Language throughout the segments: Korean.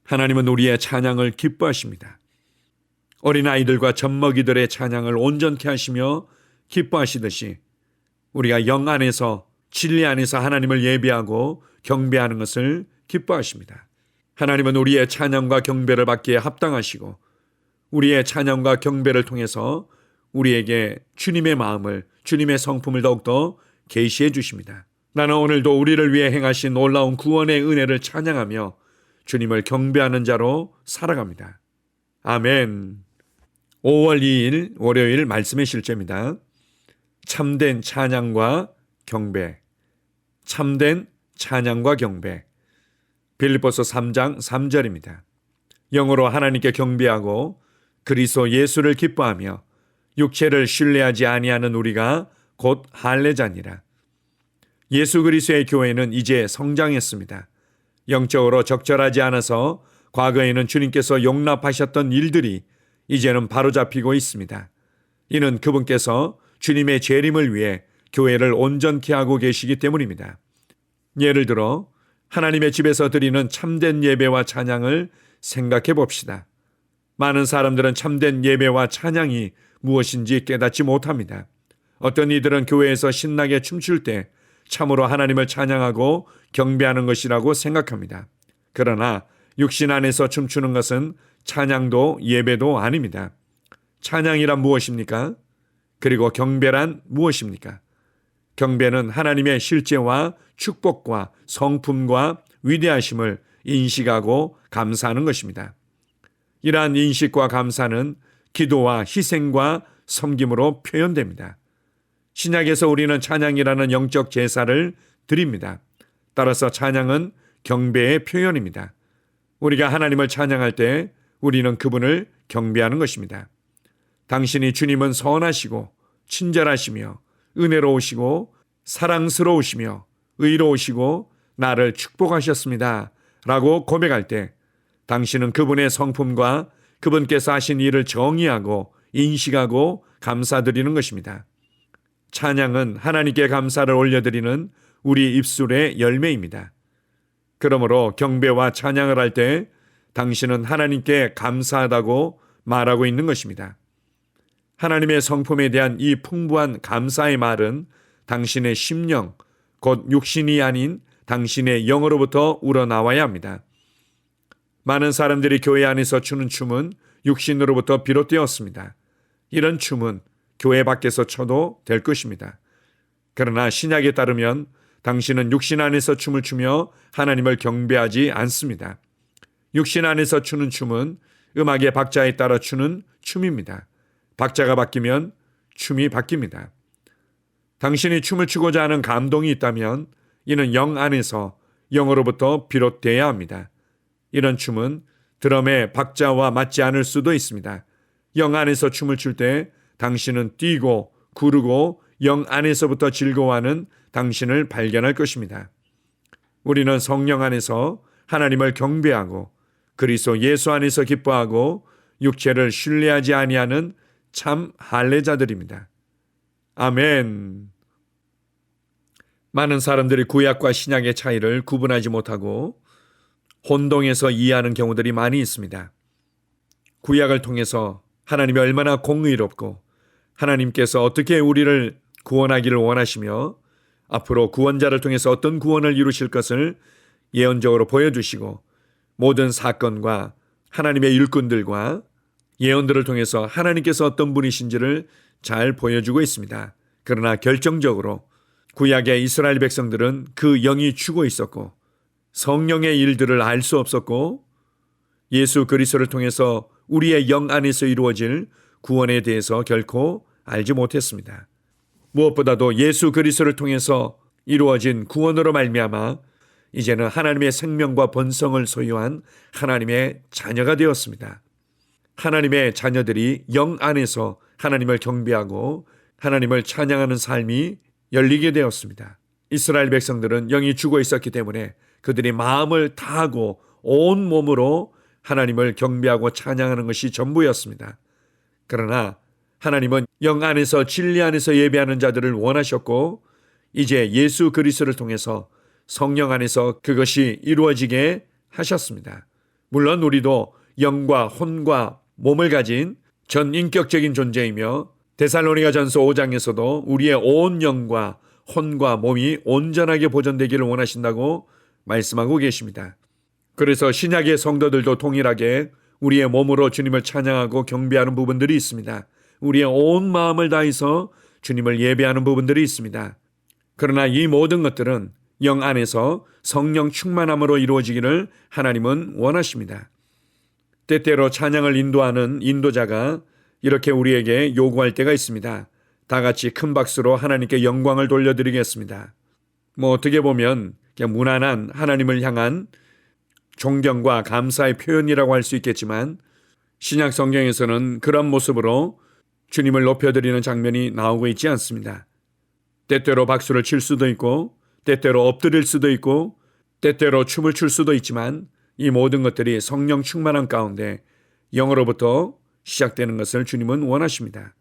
하나님은 우리의 찬양을 기뻐하십니다. 어린아이들과 젖먹이들의 찬양을 온전케 하시며 기뻐하시듯이 우리가 영 안에서 진리 안에서 하나님을 예배하고 경배하는 것을 기뻐하십니다. 하나님은 우리의 찬양과 경배를 받기에 합당하시고 우리의 찬양과 경배를 통해서 우리에게 주님의 마음을, 주님의 성품을 더욱더 계시해 주십니다. 나는 오늘도 우리를 위해 행하신 놀라운 구원의 은혜를 찬양하며 주님을 경배하는 자로 살아갑니다. 아멘. 5월 2일 월요일 말씀의 실제입니다. 참된 찬양과 경배. 참된 찬양과 경배. 빌립보서 3장 3절입니다. 영으로 하나님께 경배하고 그리스도 예수를 기뻐하며 육체를 신뢰하지 아니하는 우리가 곧 할례자니라. 예수 그리스도의 교회는 이제 성장했습니다. 영적으로 적절하지 않아서 과거에는 주님께서 용납하셨던 일들이 이제는 바로잡히고 있습니다. 이는 그분께서 주님의 재림을 위해 교회를 온전케 하고 계시기 때문입니다. 예를 들어 하나님의 집에서 드리는 참된 예배와 찬양을 생각해 봅시다. 많은 사람들은 참된 예배와 찬양이 무엇인지 깨닫지 못합니다. 어떤 이들은 교회에서 신나게 춤출 때 참으로 하나님을 찬양하고 경배하는 것이라고 생각합니다. 그러나 육신 안에서 춤추는 것은 찬양도 예배도 아닙니다. 찬양이란 무엇입니까? 그리고 경배란 무엇입니까? 경배는 하나님의 실제와 축복과 성품과 위대하심을 인식하고 감사하는 것입니다. 이러한 인식과 감사는 기도와 희생과 섬김으로 표현됩니다. 신약에서 우리는 찬양이라는 영적 제사를 드립니다. 따라서 찬양은 경배의 표현입니다. 우리가 하나님을 찬양할 때 우리는 그분을 경배하는 것입니다. 당신이 주님은 선하시고 친절하시며 은혜로우시고 사랑스러우시며 의로우시고 나를 축복하셨습니다 라고 고백할 때 당신은 그분의 성품과 그분께서 하신 일을 정의하고 인식하고 감사드리는 것입니다. 찬양은 하나님께 감사를 올려드리는 우리 입술의 열매입니다. 그러므로 경배와 찬양을 할 때 당신은 하나님께 감사하다고 말하고 있는 것입니다. 하나님의 성품에 대한 이 풍부한 감사의 말은 당신의 심령, 곧 육신이 아닌 당신의 영으로부터 우러나와야 합니다. 많은 사람들이 교회 안에서 추는 춤은 육신으로부터 비롯되었습니다. 이런 춤은 교회 밖에서 춰도 될 것입니다. 그러나 신약에 따르면 당신은 육신 안에서 춤을 추며 하나님을 경배하지 않습니다. 육신 안에서 추는 춤은 음악의 박자에 따라 추는 춤입니다. 박자가 바뀌면 춤이 바뀝니다. 당신이 춤을 추고자 하는 감동이 있다면 이는 영 안에서 영으로부터 비롯되어야 합니다. 이런 춤은 드럼의 박자와 맞지 않을 수도 있습니다. 영 안에서 춤을 출 때 당신은 뛰고 구르고 영 안에서부터 즐거워하는 당신을 발견할 것입니다. 우리는 성령 안에서 하나님을 경배하고 그리스도 예수 안에서 기뻐하고 육체를 신뢰하지 아니하는 참 할례자들입니다. 아멘. 많은 사람들이 구약과 신약의 차이를 구분하지 못하고 혼동해서 이해하는 경우들이 많이 있습니다. 구약을 통해서 하나님이 얼마나 공의롭고 하나님께서 어떻게 우리를 구원하기를 원하시며 앞으로 구원자를 통해서 어떤 구원을 이루실 것을 예언적으로 보여주시고 모든 사건과 하나님의 일꾼들과 예언들을 통해서 하나님께서 어떤 분이신지를 잘 보여주고 있습니다. 그러나 결정적으로 구약의 이스라엘 백성들은 그 영이 죽어 있었고 성령의 일들을 알 수 없었고 예수 그리스도를 통해서 우리의 영 안에서 이루어질 구원에 대해서 결코 알지 못했습니다. 무엇보다도 예수 그리스도를 통해서 이루어진 구원으로 말미암아 이제는 하나님의 생명과 본성을 소유한 하나님의 자녀가 되었습니다. 하나님의 자녀들이 영 안에서 하나님을 경배하고 하나님을 찬양하는 삶이 열리게 되었습니다. 이스라엘 백성들은 영이 죽어 있었기 때문에 그들이 마음을 다하고 온 몸으로 하나님을 경배하고 찬양하는 것이 전부였습니다. 그러나 하나님은 영 안에서 진리 안에서 예배하는 자들을 원하셨고 이제 예수 그리스도를 통해서 성령 안에서 그것이 이루어지게 하셨습니다. 물론 우리도 영과 혼과 몸을 가진 전인격적인 존재이며 데살로니가전서 5장에서도 우리의 온 영과 혼과 몸이 온전하게 보존되기를 원하신다고 말씀하고 계십니다. 그래서 신약의 성도들도 동일하게 우리의 몸으로 주님을 찬양하고 경배하는 부분들이 있습니다. 우리의 온 마음을 다해서 주님을 예배하는 부분들이 있습니다. 그러나 이 모든 것들은 영 안에서 성령 충만함으로 이루어지기를 하나님은 원하십니다. 때때로 찬양을 인도하는 인도자가 이렇게 우리에게 요구할 때가 있습니다. 다 같이 큰 박수로 하나님께 영광을 돌려드리겠습니다. 어떻게 보면 그냥 무난한 하나님을 향한 존경과 감사의 표현이라고 할 수 있겠지만 신약 성경에서는 그런 모습으로 주님을 높여드리는 장면이 나오고 있지 않습니다. 때때로 박수를 칠 수도 있고 때때로 엎드릴 수도 있고 때때로 춤을 출 수도 있지만 이 모든 것들이 성령 충만한 가운데 영으로부터 시작되는 것을 주님은 원하십니다.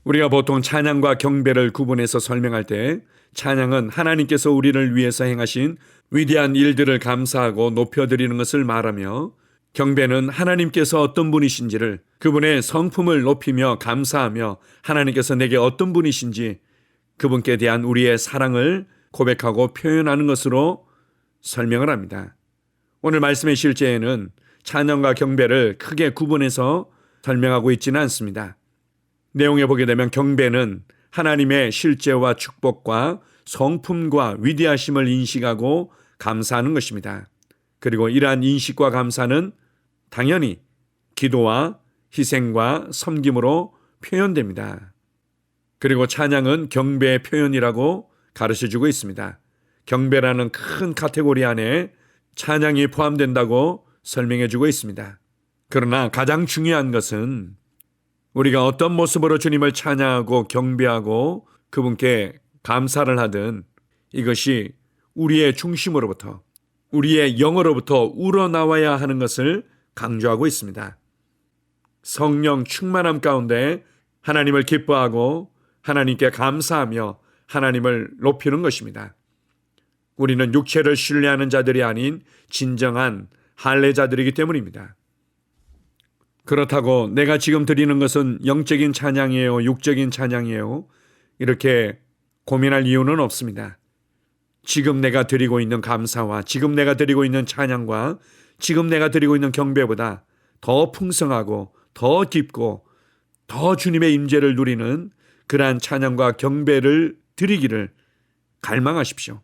우리가 보통 찬양과 경배를 구분해서 설명할 때 찬양은 하나님께서 우리를 위해서 행하신 위대한 일들을 감사하고 높여드리는 것을 말하며 경배는 하나님께서 어떤 분이신지를 그분의 성품을 높이며 감사하며 하나님께서 내게 어떤 분이신지 그분께 대한 우리의 사랑을 고백하고 표현하는 것으로 설명을 합니다. 오늘 말씀의 실제에는 찬양과 경배를 크게 구분해서 설명하고 있지는 않습니다. 내용에 보게 되면 경배는 하나님의 실제와 축복과 성품과 위대하심을 인식하고 감사하는 것입니다. 그리고 이러한 인식과 감사는 당연히 기도와 희생과 섬김으로 표현됩니다. 그리고 찬양은 경배의 표현이라고 가르쳐주고 있습니다. 경배라는 큰 카테고리 안에 찬양이 포함된다고 설명해주고 있습니다. 그러나 가장 중요한 것은 우리가 어떤 모습으로 주님을 찬양하고 경배하고 그분께 감사를 하든 이것이 우리의 중심으로부터 우리의 영으로부터 우러나와야 하는 것을 강조하고 있습니다. 성령 충만함 가운데 하나님을 기뻐하고 하나님께 감사하며 하나님을 높이는 것입니다. 우리는 육체를 신뢰하는 자들이 아닌 진정한 할례자들이기 때문입니다. 그렇다고 내가 지금 드리는 것은 영적인 찬양이에요, 육적인 찬양이에요, 이렇게 고민할 이유는 없습니다. 지금 내가 드리고 있는 감사와 지금 내가 드리고 있는 찬양과 지금 내가 드리고 있는 경배보다 더 풍성하고 더 깊고 더 주님의 임재를 누리는 그러한 찬양과 경배를 드리기를 갈망하십시오.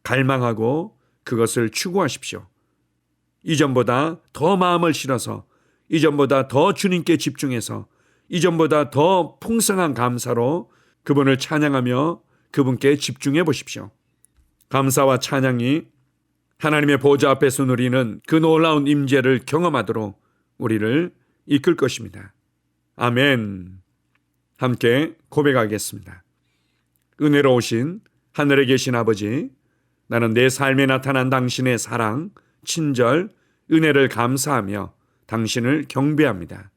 갈망하고 그것을 추구하십시오. 이전보다 더 마음을 실어서 이전보다 더 주님께 집중해서 이전보다 더 풍성한 감사로 그분을 찬양하며 그분께 집중해 보십시오. 감사와 찬양이 하나님의 보좌 앞에서 누리는 그 놀라운 임재를 경험하도록 우리를 이끌 것입니다. 아멘. 함께 고백하겠습니다. 은혜로우신 하늘에 계신 아버지, 나는 내 삶에 나타난 당신의 사랑, 친절, 은혜를 감사하며 당신을 경배합니다.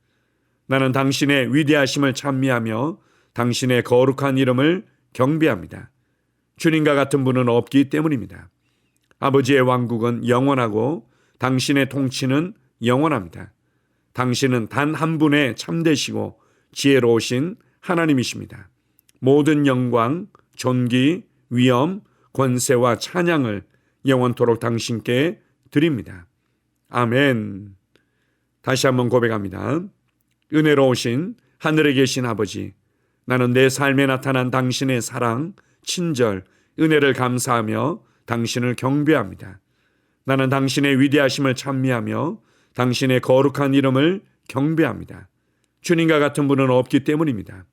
나는 당신의 위대하심을 찬미하며 당신의 거룩한 이름을 경배합니다. 주님과 같은 분은 없기 때문입니다. 아버지의 왕국은 영원하고 당신의 통치는 영원합니다. 당신은 단 한 분의 참되시고 지혜로우신 하나님이십니다. 모든 영광, 존귀, 위엄, 권세와 찬양을 영원토록 당신께 드립니다. 아멘. 다시 한번 고백합니다. 은혜로우신 하늘에 계신 아버지, 나는 내 삶에 나타난 당신의 사랑, 친절, 은혜를 감사하며 당신을 경배합니다. 나는 당신의 위대하심을 찬미하며 당신의 거룩한 이름을 경배합니다. 주님과 같은 분은 없기 때문입니다.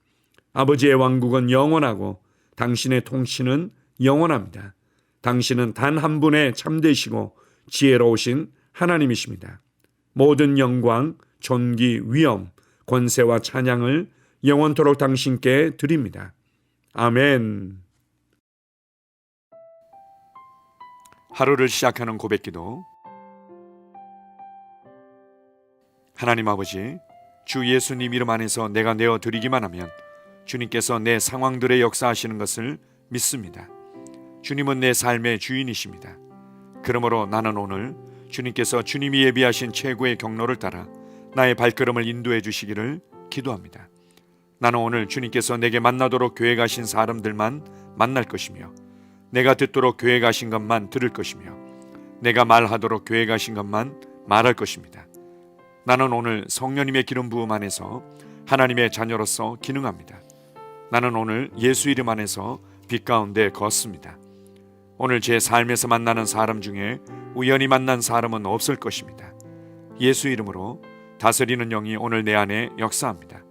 아버지의 왕국은 영원하고 당신의 통치는 영원합니다. 당신은 단 한 분의 참되시고 지혜로우신 하나님이십니다. 모든 영광, 존귀, 위엄, 권세와 찬양을 영원토록 당신께 드립니다. 아멘. 하루를 시작하는 고백기도. 하나님 아버지, 주 예수님 이름 안에서 내가 내어 드리기만 하면 주님께서 내 상황들의 역사하시는 것을 믿습니다. 주님은 내 삶의 주인이십니다. 그러므로 나는 오늘 주님께서 주님이 예비하신 최고의 경로를 따라 나의 발걸음을 인도해 주시기를 기도합니다. 나는 오늘 주님께서 내게 만나도록 계획하신 사람들만 만날 것이며, 내가 듣도록 계획하신 것만 들을 것이며, 내가 말하도록 계획하신 것만 말할 것입니다. 나는 오늘 성령님의 기름 부음 안에서 하나님의 자녀로서 기능합니다. 나는 오늘 예수 이름 안에서 빛 가운데 걷습니다. 오늘 제 삶에서 만나는 사람 중에 우연히 만난 사람은 없을 것입니다. 예수 이름으로 다스리는 영이 오늘 내 안에 역사합니다.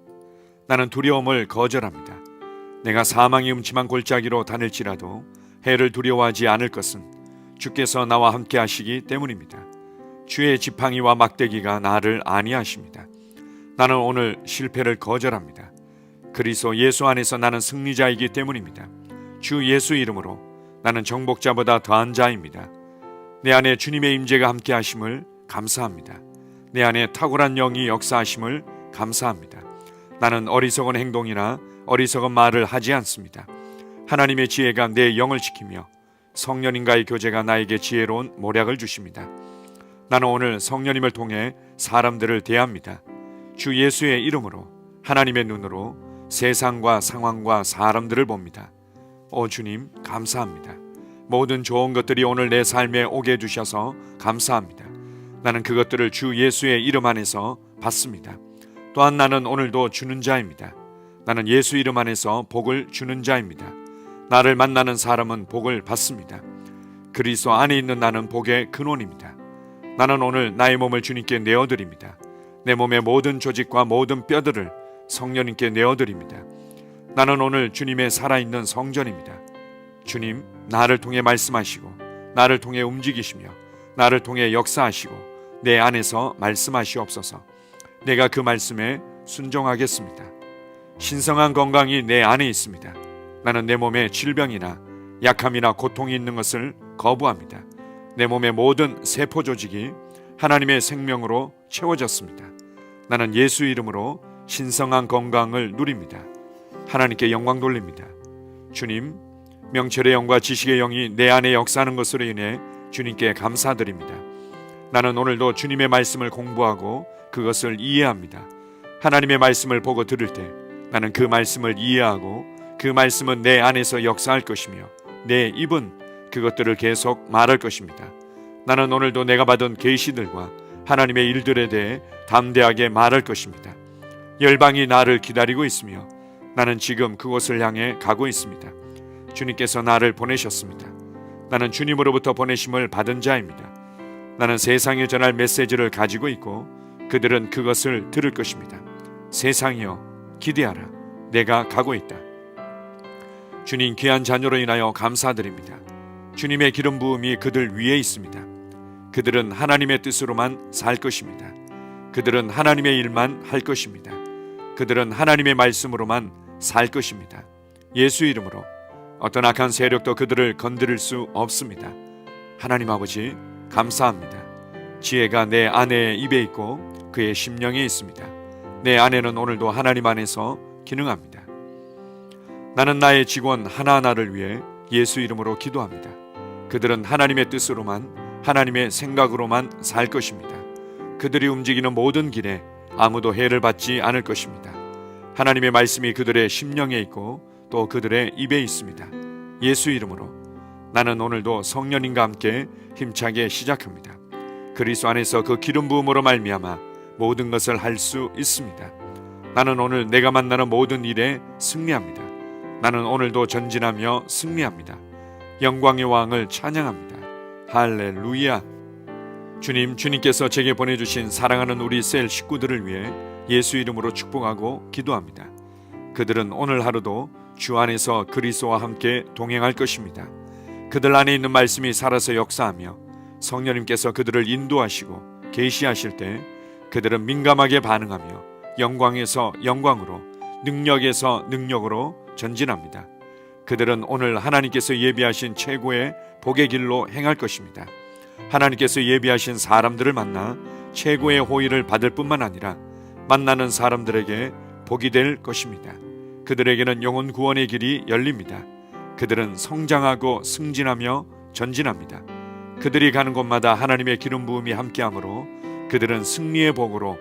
나는 두려움을 거절합니다. 내가 사망의 음침한 골짜기로 다닐지라도 해를 두려워하지 않을 것은 주께서 나와 함께 하시기 때문입니다. 주의 지팡이와 막대기가 나를 안위하십니다. 나는 오늘 실패를 거절합니다. 그리스도 예수 안에서 나는 승리자이기 때문입니다. 주 예수 이름으로 나는 정복자보다 더한 자입니다. 내 안에 주님의 임재가 함께 하심을 감사합니다. 내 안에 탁월한 영이 역사하심을 감사합니다. 나는 어리석은 행동이나 어리석은 말을 하지 않습니다. 하나님의 지혜가 내 영을 지키며 성령님과의 교제가 나에게 지혜로운 모략을 주십니다. 나는 오늘 성령님을 통해 사람들을 대합니다. 주 예수의 이름으로 하나님의 눈으로 세상과 상황과 사람들을 봅니다. 오 주님 감사합니다. 모든 좋은 것들이 오늘 내 삶에 오게 해주셔서 감사합니다. 나는 그것들을 주 예수의 이름 안에서 받습니다. 또한 나는 오늘도 주는 자입니다. 나는 예수 이름 안에서 복을 주는 자입니다. 나를 만나는 사람은 복을 받습니다. 그리스도 안에 있는 나는 복의 근원입니다. 나는 오늘 나의 몸을 주님께 내어드립니다. 내 몸의 모든 조직과 모든 뼈들을 성령님께 내어드립니다. 나는 오늘 주님의 살아있는 성전입니다. 주님, 나를 통해 말씀하시고 나를 통해 움직이시며 나를 통해 역사하시고 내 안에서 말씀하시옵소서. 내가 그 말씀에 순종하겠습니다. 신성한 건강이 내 안에 있습니다. 나는 내 몸에 질병이나 약함이나 고통이 있는 것을 거부합니다. 내 몸의 모든 세포 조직이 하나님의 생명으로 채워졌습니다. 나는 예수 이름으로 신성한 건강을 누립니다. 하나님께 영광 돌립니다. 주님, 명철의 영과 지식의 영이 내 안에 역사하는 것으로 인해 주님께 감사드립니다. 나는 오늘도 주님의 말씀을 공부하고 그것을 이해합니다. 하나님의 말씀을 보고 들을 때 나는 그 말씀을 이해하고 그 말씀은 내 안에서 역사할 것이며 내 입은 그것들을 계속 말할 것입니다. 나는 오늘도 내가 받은 계시들과 하나님의 일들에 대해 담대하게 말할 것입니다. 열방이 나를 기다리고 있으며 나는 지금 그곳을 향해 가고 있습니다. 주님께서 나를 보내셨습니다. 나는 주님으로부터 보내심을 받은 자입니다. 나는 세상에 전할 메시지를 가지고 있고 그들은 그것을 들을 것입니다. 세상이여 기대하라. 내가 가고 있다. 주님 귀한 자녀로 인하여 감사드립니다. 주님의 기름 부음이 그들 위에 있습니다. 그들은 하나님의 뜻으로만 살 것입니다. 그들은 하나님의 일만 할 것입니다. 그들은 하나님의 말씀으로만 살 것입니다. 예수 이름으로 어떤 악한 세력도 그들을 건드릴 수 없습니다. 하나님 아버지 감사합니다. 지혜가 내 아내의 입에 있고 그의 심령에 있습니다. 내 아내는 오늘도 하나님 안에서 기능합니다. 나는 나의 직원 하나하나를 위해 예수 이름으로 기도합니다. 그들은 하나님의 뜻으로만 하나님의 생각으로만 살 것입니다. 그들이 움직이는 모든 길에 아무도 해를 받지 않을 것입니다. 하나님의 말씀이 그들의 심령에 있고 또 그들의 입에 있습니다. 예수 이름으로 나는 오늘도 성령님과 함께 힘차게 시작합니다. 그리스도 안에서 그 기름 부음으로 말미암아 모든 것을 할 수 있습니다. 나는 오늘 내가 만나는 모든 일에 승리합니다. 나는 오늘도 전진하며 승리합니다. 영광의 왕을 찬양합니다. 할렐루야. 주님께서 제게 보내주신 사랑하는 우리 셀 식구들을 위해 예수 이름으로 축복하고 기도합니다. 그들은 오늘 하루도 주 안에서 그리스도와 함께 동행할 것입니다. 그들 안에 있는 말씀이 살아서 역사하며 성령님께서 그들을 인도하시고 계시하실 때 그들은 민감하게 반응하며 영광에서 영광으로 능력에서 능력으로 전진합니다. 그들은 오늘 하나님께서 예비하신 최고의 복의 길로 행할 것입니다. 하나님께서 예비하신 사람들을 만나 최고의 호의를 받을 뿐만 아니라 만나는 사람들에게 복이 될 것입니다. 그들에게는 영혼 구원의 길이 열립니다. 그들은 성장하고 승진하며 전진합니다. 그들이 가는 곳마다 하나님의 기름 부음이 함께하므로 그들은 승리의 복으로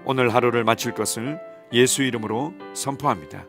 오늘 하루를 마칠 것을 예수 이름으로 선포합니다.